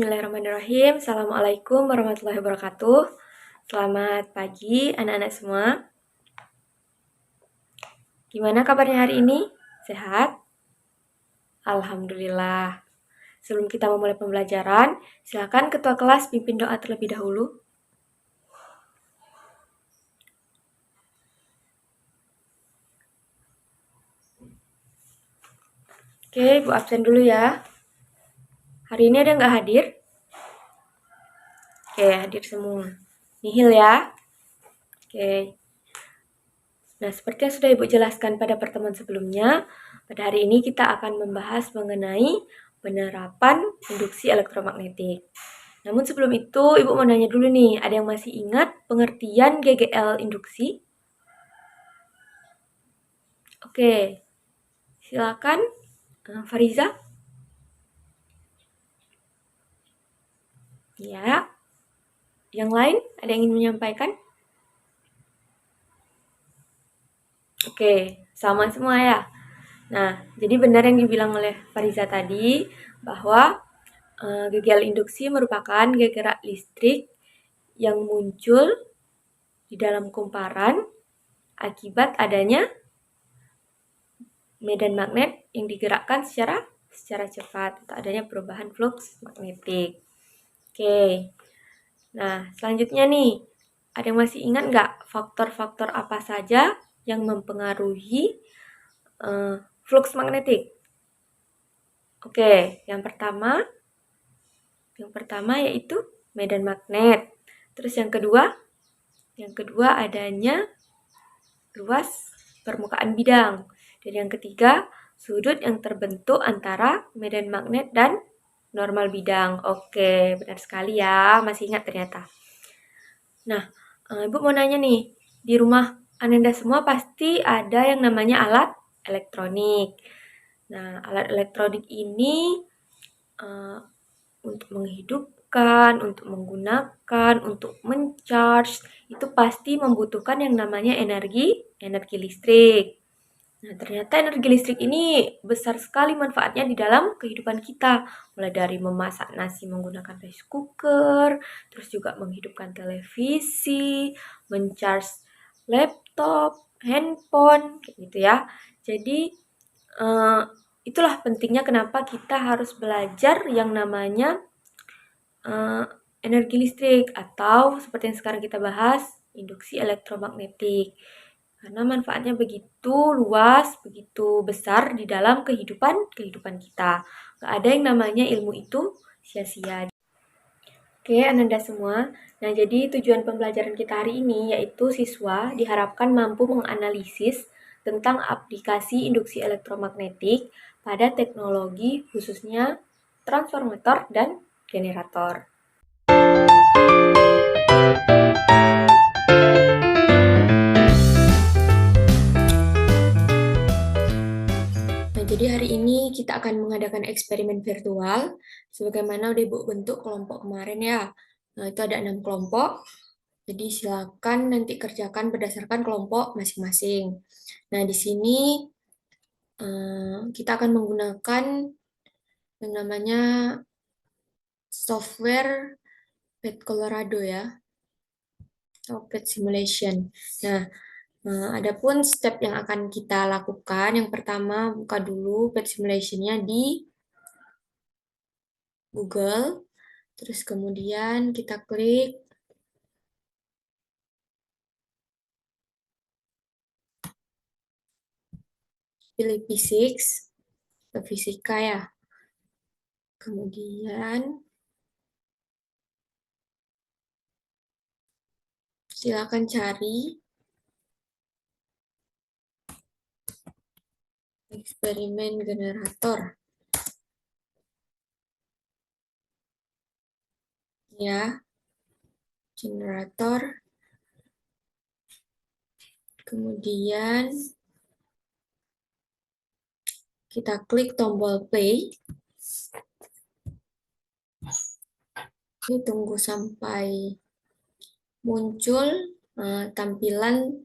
Bismillahirrahmanirrahim. Assalamualaikum warahmatullahi wabarakatuh. Selamat pagi anak-anak semua. Gimana kabarnya hari ini? Sehat? Alhamdulillah. Sebelum kita memulai pembelajaran, silakan ketua kelas pimpin doa terlebih dahulu. Oke, Bu absen dulu ya. Hari ini ada nggak hadir? Oke, hadir semua. Nihil ya. Oke. Nah, seperti yang sudah Ibu jelaskan pada pertemuan sebelumnya, pada hari ini kita akan membahas mengenai penerapan induksi elektromagnetik. Namun sebelum itu, Ibu mau nanya dulu nih, ada yang masih ingat pengertian GGL induksi? Oke, silakan Fariza. Ya, yang lain ada yang ingin menyampaikan? Oke, sama semua ya. Nah, jadi benar yang dibilang oleh Fariza tadi, bahwa GGL induksi merupakan gerak listrik yang muncul di dalam kumparan akibat adanya medan magnet yang digerakkan secara cepat atau adanya perubahan flux magnetik. Oke, nah selanjutnya nih, ada yang masih ingat nggak faktor-faktor apa saja yang mempengaruhi flux magnetik? Oke, yang pertama yaitu medan magnet. Terus yang kedua adanya luas permukaan bidang. Dan yang ketiga, sudut yang terbentuk antara medan magnet dan normal bidang. Oke, benar sekali ya, masih ingat ternyata. Nah, Ibu mau nanya nih, di rumah Ananda semua pasti ada yang namanya alat elektronik. Nah, alat elektronik ini untuk menghidupkan, untuk menggunakan, untuk mencharge, itu pasti membutuhkan yang namanya energi listrik. Nah, ternyata energi listrik ini besar sekali manfaatnya di dalam kehidupan kita. Mulai dari memasak nasi menggunakan rice cooker, terus juga menghidupkan televisi, mencharge laptop, handphone, gitu ya. Jadi, itulah pentingnya kenapa kita harus belajar yang namanya energi listrik atau seperti yang sekarang kita bahas, induksi elektromagnetik. Karena manfaatnya begitu luas, begitu besar di dalam kehidupan kita. Gak ada yang namanya ilmu itu sia-sia. Oke, Ananda semua. Nah, jadi tujuan pembelajaran kita hari ini yaitu siswa diharapkan mampu menganalisis tentang aplikasi induksi elektromagnetik pada teknologi khususnya transformator dan generator. Nah, jadi hari ini kita akan mengadakan eksperimen virtual, sebagaimana udah Ibu bentuk kelompok kemarin ya. Nah, itu ada 6 kelompok, jadi silakan nanti kerjakan berdasarkan kelompok masing-masing. Nah, di sini kita akan menggunakan yang namanya software Pet Colorado ya, atau Pet Simulation. Nah, adapun step yang akan kita lakukan, yang pertama buka dulu Pet Simulation-nya di Google, terus kemudian kita klik pilih P6, ke fisika ya. Kemudian silakan cari eksperimen generator. Ya, generator. Kemudian kita klik tombol play. Ini tunggu sampai muncul tampilan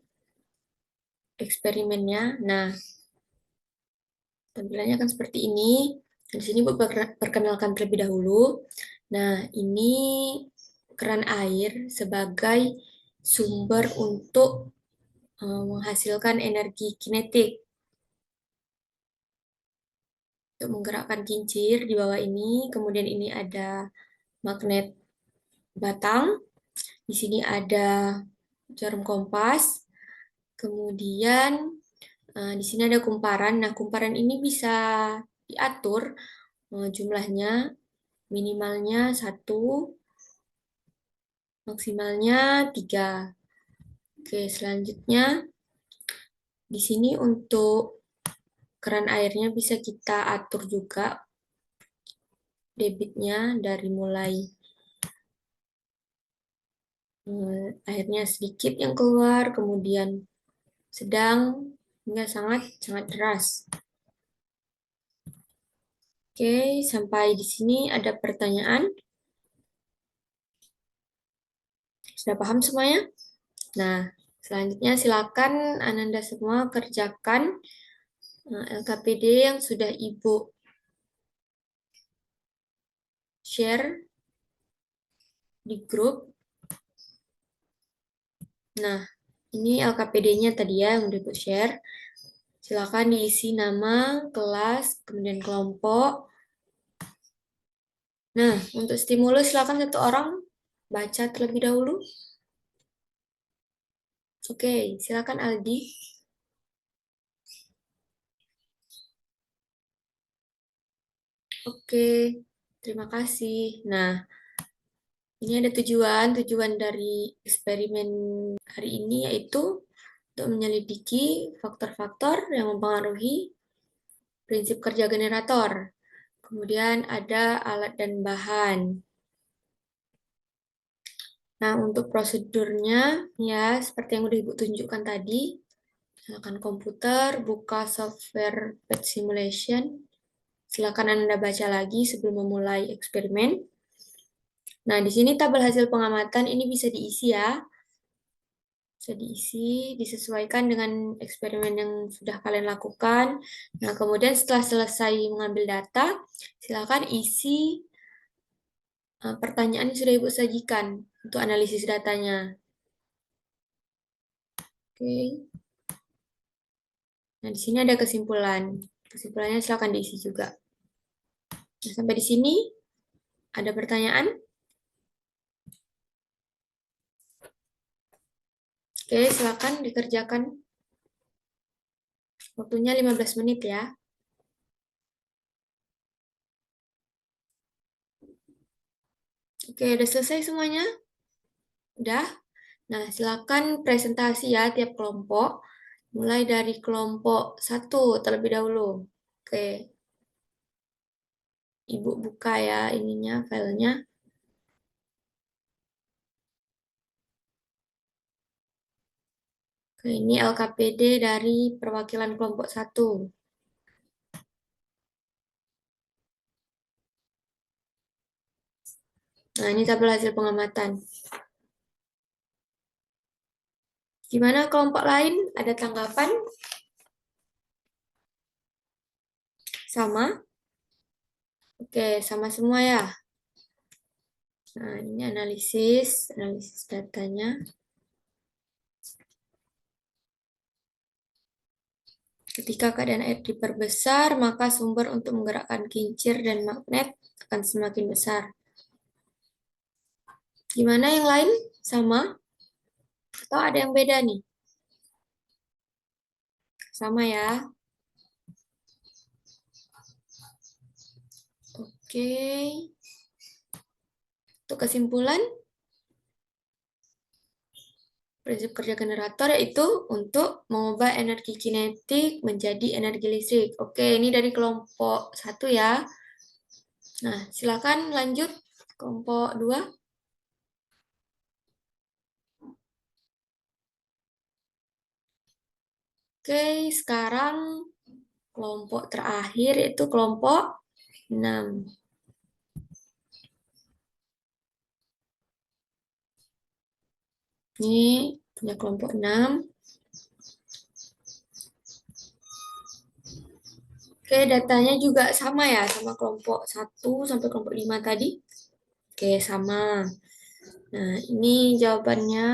eksperimennya. Nah, tampilannya akan seperti ini. Di sini perkenalkan terlebih dahulu. Nah, ini keran air sebagai sumber untuk menghasilkan energi kinetik. Untuk menggerakkan kincir di bawah ini, kemudian ini ada magnet batang, di sini ada jarum kompas, kemudian di sini ada kumparan. Nah, kumparan ini bisa diatur jumlahnya, minimalnya 1, maksimalnya 3. Oke, selanjutnya di sini untuk keran airnya bisa kita atur juga debitnya dari mulai airnya sedikit yang keluar, kemudian sedang, hingga sangat sangat deras. Oke, sampai di sini ada pertanyaan? Sudah paham semuanya? Nah, selanjutnya silakan Ananda semua kerjakan LKPD yang sudah Ibu share di grup. Nah, ini LKPD-nya tadi ya yang udah Ibu share. Silakan diisi nama, kelas, kemudian kelompok. Nah, untuk stimulus silakan satu orang baca terlebih dahulu. Oke, silakan Aldi. Oke, terima kasih. Nah, ini ada tujuan dari eksperimen hari ini yaitu untuk menyelidiki faktor-faktor yang mempengaruhi prinsip kerja generator. Kemudian ada alat dan bahan. Nah, untuk prosedurnya ya seperti yang udah Ibu tunjukkan tadi, silakan komputer, buka software Pet Simulation. Silakan Anda baca lagi sebelum memulai eksperimen. Nah, di sini tabel hasil pengamatan ini bisa diisi ya. Bisa diisi, disesuaikan dengan eksperimen yang sudah kalian lakukan. Nah, kemudian setelah selesai mengambil data, silakan isi pertanyaan yang sudah Ibu sajikan untuk analisis datanya. Oke. Nah, di sini ada kesimpulan. Kesimpulannya silakan diisi juga. Nah, sampai di sini ada pertanyaan? Oke, silakan dikerjakan. Waktunya 15 menit ya. Oke, udah selesai semuanya? Udah? Nah, silakan presentasi ya tiap kelompok. Mulai dari kelompok 1 terlebih dahulu. Oke, Ibu buka ya ininya, filenya. Oke, ini LKPD dari perwakilan kelompok 1. Nah, ini tabel hasil pengamatan. Gimana kelompok lain? Ada tanggapan? Sama? Oke, sama semua ya. Nah, ini analisis datanya. Ketika keadaan air diperbesar, maka sumber untuk menggerakkan kincir dan magnet akan semakin besar. Gimana yang lain? Sama? Atau ada yang beda nih? Sama ya. Oke. Untuk kesimpulan, prinsip kerja generator yaitu untuk mengubah energi kinetik menjadi energi listrik. Oke, ini dari kelompok 1 ya. Nah, silakan lanjut kelompok 2. Oke, sekarang kelompok terakhir yaitu kelompok 6. Ini punya kelompok 6. Oke, datanya juga sama ya, sama kelompok 1 sampai kelompok 5 tadi. Oke, sama. Nah, ini jawabannya.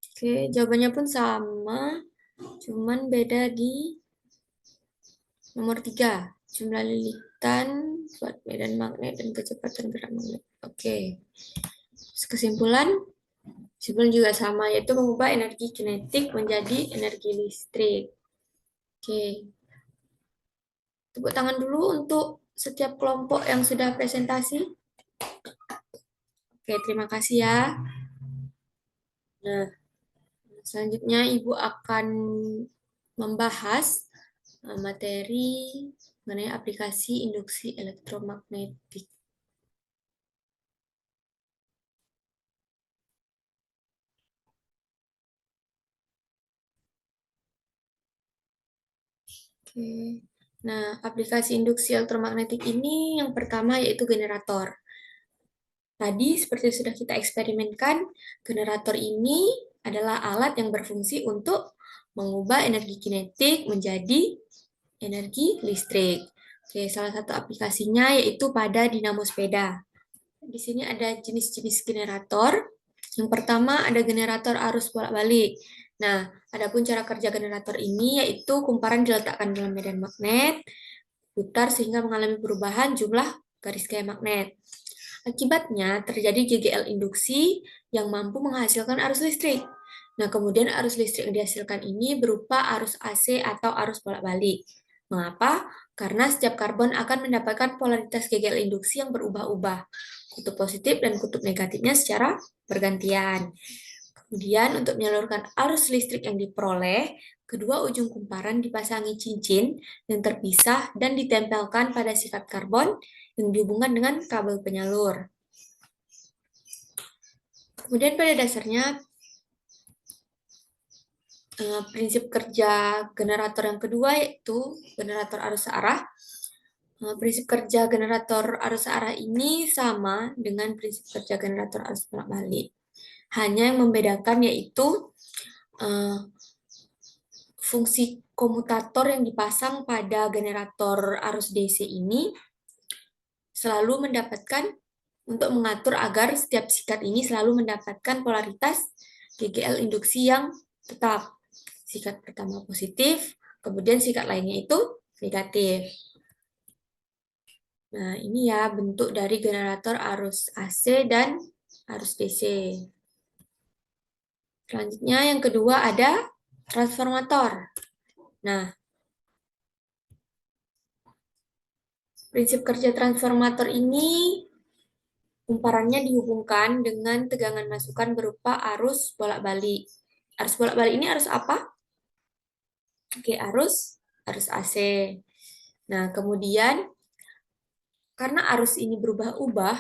Oke, jawabannya pun sama, cuman beda di nomor 3. Jumlah lilitan buat medan magnet dan kecepatan gerak magnet. Oke. Kesimpulan, kesimpulan juga sama, yaitu mengubah energi kinetik menjadi energi listrik. Oke. Tepuk tangan dulu untuk setiap kelompok yang sudah presentasi. Oke, terima kasih ya. Nah, selanjutnya Ibu akan membahas materi mengenai aplikasi induksi elektromagnetik. Oke. Nah, aplikasi induksi elektromagnetik ini yang pertama yaitu generator. Tadi seperti sudah kita eksperimenkan, generator ini adalah alat yang berfungsi untuk mengubah energi kinetik menjadi energi listrik. Oke, salah satu aplikasinya yaitu pada dinamo sepeda. Di sini ada jenis-jenis generator. Yang pertama ada generator arus bolak-balik. Nah, adapun cara kerja generator ini yaitu kumparan diletakkan dalam medan magnet, putar sehingga mengalami perubahan jumlah garis gaya magnet. Akibatnya terjadi GGL induksi yang mampu menghasilkan arus listrik. Nah, kemudian arus listrik yang dihasilkan ini berupa arus AC atau arus bolak-balik. Mengapa? Karena setiap karbon akan mendapatkan polaritas GGL induksi yang berubah-ubah, kutub positif dan kutub negatifnya secara bergantian. Kemudian untuk menyalurkan arus listrik yang diperoleh, kedua ujung kumparan dipasangi cincin yang terpisah dan ditempelkan pada sifat karbon yang dihubungkan dengan kabel penyalur. Kemudian pada dasarnya prinsip kerja generator yang kedua yaitu generator arus searah. Prinsip kerja generator arus searah ini sama dengan prinsip kerja generator arus bolak-balik. Hanya yang membedakan yaitu fungsi komutator yang dipasang pada generator arus DC ini selalu mendapatkan untuk mengatur agar setiap sikat ini selalu mendapatkan polaritas GGL induksi yang tetap. Sikat pertama positif, kemudian sikat lainnya itu negatif. Nah, ini ya bentuk dari generator arus AC dan arus DC. Selanjutnya yang kedua ada transformator. Nah, prinsip kerja transformator ini kumparannya dihubungkan dengan tegangan masukan berupa arus bolak-balik. Arus bolak-balik ini arus apa? Oke, arus AC. Nah, kemudian karena arus ini berubah-ubah,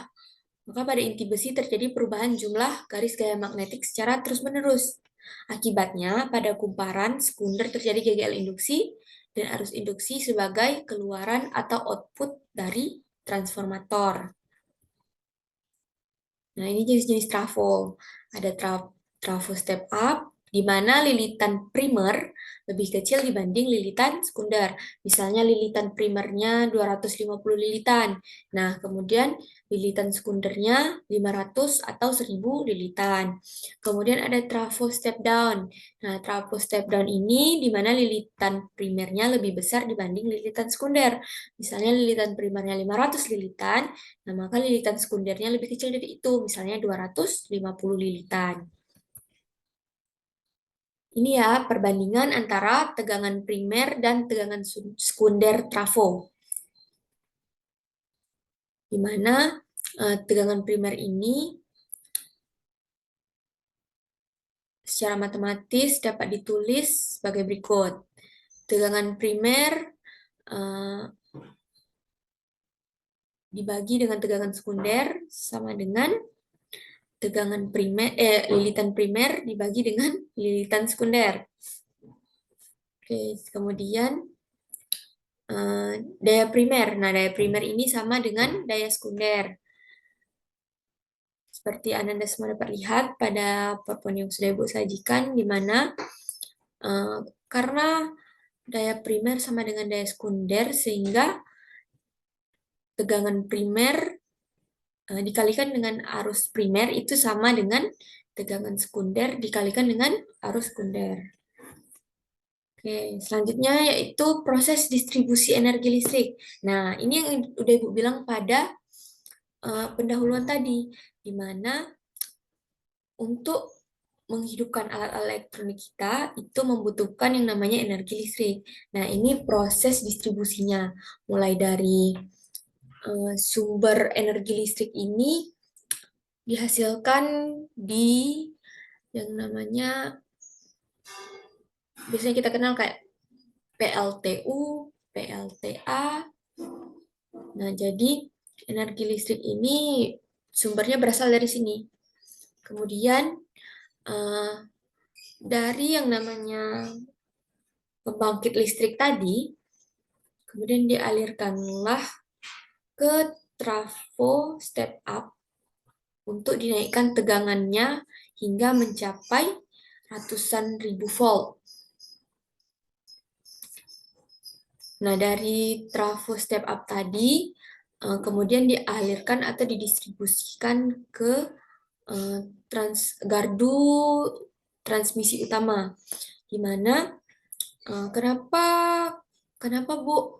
maka pada inti besi terjadi perubahan jumlah garis gaya magnetik secara terus-menerus. Akibatnya, pada kumparan sekunder terjadi GGL induksi dan arus induksi sebagai keluaran atau output dari transformator. Nah, ini jenis-jenis trafo. Ada trafo step up, di mana lilitan primer lebih kecil dibanding lilitan sekunder. Misalnya lilitan primernya 250 lilitan. Nah, kemudian lilitan sekundernya 500 atau 1000 lilitan. Kemudian ada trafo step down. Nah, trafo step down ini di mana lilitan primernya lebih besar dibanding lilitan sekunder. Misalnya lilitan primernya 500 lilitan, nah maka lilitan sekundernya lebih kecil dari itu, misalnya 250 lilitan. Ini ya perbandingan antara tegangan primer dan tegangan sekunder trafo. Di mana tegangan primer ini secara matematis dapat ditulis sebagai berikut. Tegangan primer dibagi dengan tegangan sekunder sama dengan tegangan primer lilitan primer dibagi dengan lilitan sekunder. Oke, kemudian daya primer. Nah, daya primer ini sama dengan daya sekunder. Seperti Anda semua dapat lihat pada PowerPoint yang sudah Ibu sajikan, di mana karena daya primer sama dengan daya sekunder, sehingga tegangan primer dikalikan dengan arus primer itu sama dengan tegangan sekunder dikalikan dengan arus sekunder. Oke, selanjutnya yaitu proses distribusi energi listrik. Nah, ini yang udah Ibu bilang pada pendahuluan tadi, di mana untuk menghidupkan alat elektronik kita itu membutuhkan yang namanya energi listrik. Nah, ini proses distribusinya, mulai dari sumber energi listrik ini dihasilkan di yang namanya biasanya kita kenal kayak PLTU, PLTA. Nah, jadi energi listrik ini sumbernya berasal dari sini. Kemudian dari yang namanya pembangkit listrik tadi, kemudian dialirkanlah ke trafo step up untuk dinaikkan tegangannya hingga mencapai ratusan ribu volt. Nah, dari trafo step up tadi, kemudian dialirkan atau didistribusikan ke gardu transmisi utama, di mana kenapa Bu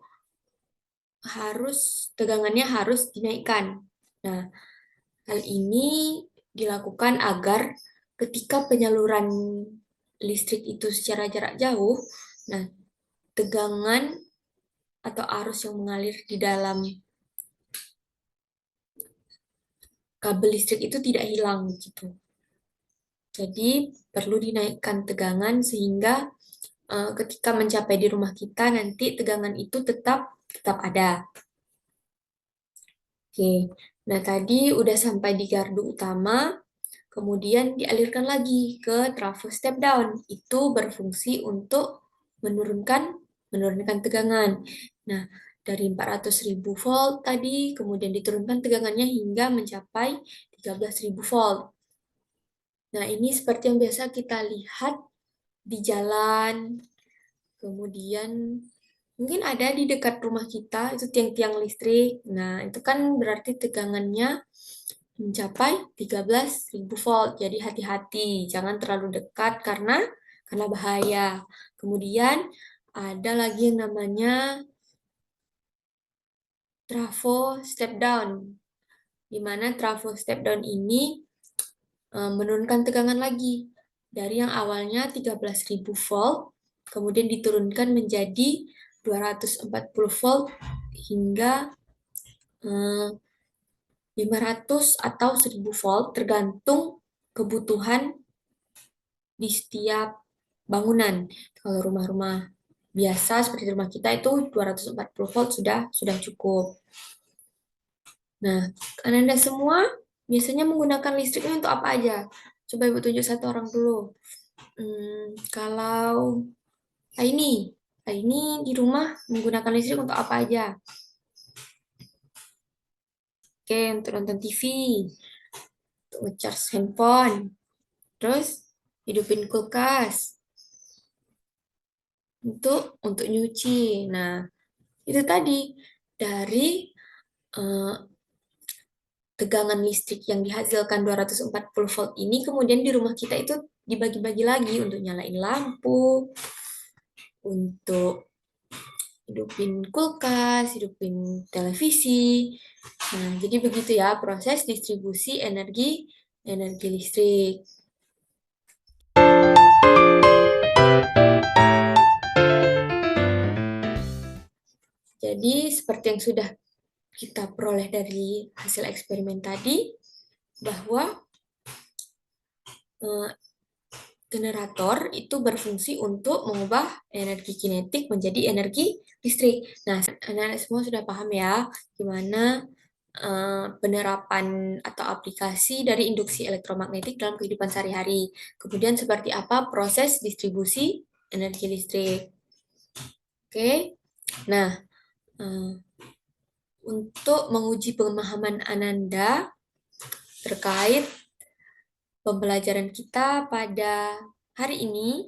tegangannya harus dinaikkan. Nah, hal ini dilakukan agar ketika penyaluran listrik itu secara jarak jauh, nah tegangan atau arus yang mengalir di dalam kabel listrik itu tidak hilang gitu. Jadi perlu dinaikkan tegangan sehingga ketika mencapai di rumah kita nanti tegangan itu tetap ada. Oke, nah tadi udah sampai di gardu utama, kemudian dialirkan lagi ke trafo step down. Itu berfungsi untuk menurunkan tegangan. Nah, dari 400.000 volt tadi, kemudian diturunkan tegangannya hingga mencapai 13.000 volt. Nah, ini seperti yang biasa kita lihat di jalan, kemudian mungkin ada di dekat rumah kita, itu tiang-tiang listrik. Nah, itu kan berarti tegangannya mencapai 13.000 volt. Jadi hati-hati, jangan terlalu dekat karena bahaya. Kemudian ada lagi yang namanya trafo step down, di mana trafo step down ini menurunkan tegangan lagi dari yang awalnya 13.000 volt, kemudian diturunkan menjadi 240 volt hingga 500 atau 1000 volt tergantung kebutuhan di setiap bangunan. Kalau rumah-rumah biasa seperti rumah kita itu 240 volt sudah cukup. Nah, Anda semua biasanya menggunakan listriknya untuk apa aja? Coba Ibu tunjuk satu orang dulu. Kalau Aini di rumah menggunakan listrik untuk apa aja? Oke, untuk nonton TV, untuk ngecas handphone, terus hidupin kulkas, untuk nyuci. Nah, itu tadi dari tegangan listrik yang dihasilkan 240 volt ini kemudian di rumah kita itu dibagi-bagi lagi untuk nyalain lampu, untuk hidupin kulkas, hidupin televisi. Nah, jadi begitu ya proses distribusi energi listrik. Jadi seperti yang sudah kita peroleh dari hasil eksperimen tadi, bahwa generator itu berfungsi untuk mengubah energi kinetik menjadi energi listrik. Nah, anak-anak semua sudah paham ya gimana penerapan atau aplikasi dari induksi elektromagnetik dalam kehidupan sehari-hari. Kemudian seperti apa proses distribusi energi listrik. Oke, nah untuk menguji pemahaman Ananda terkait pembelajaran kita pada hari ini,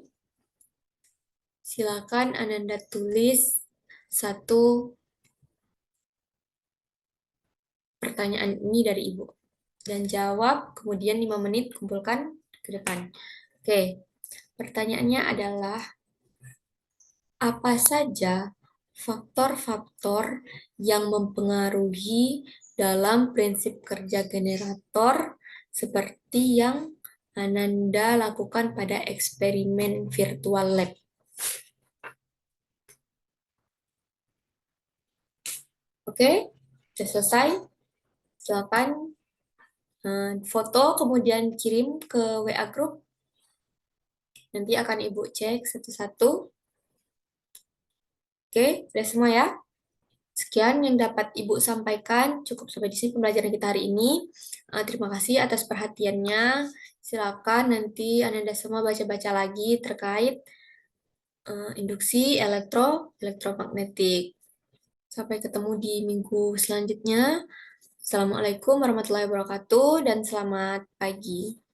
silakan Ananda tulis satu pertanyaan ini dari Ibu. Dan jawab, kemudian 5 menit kumpulkan ke depan. Oke, pertanyaannya adalah, apa saja faktor-faktor yang mempengaruhi dalam prinsip kerja generator seperti yang Ananda lakukan pada eksperimen virtual lab? Oke, sudah selesai. Silakan foto kemudian kirim ke WA Group. Nanti akan Ibu cek satu-satu. Oke, sudah semua ya? Sekian yang dapat Ibu sampaikan. Cukup sampai di sini pembelajaran kita hari ini. Terima kasih atas perhatiannya. Silakan nanti Anda semua baca-baca lagi terkait induksi elektromagnetik. Sampai ketemu di minggu selanjutnya. Assalamualaikum warahmatullahi wabarakatuh dan selamat pagi.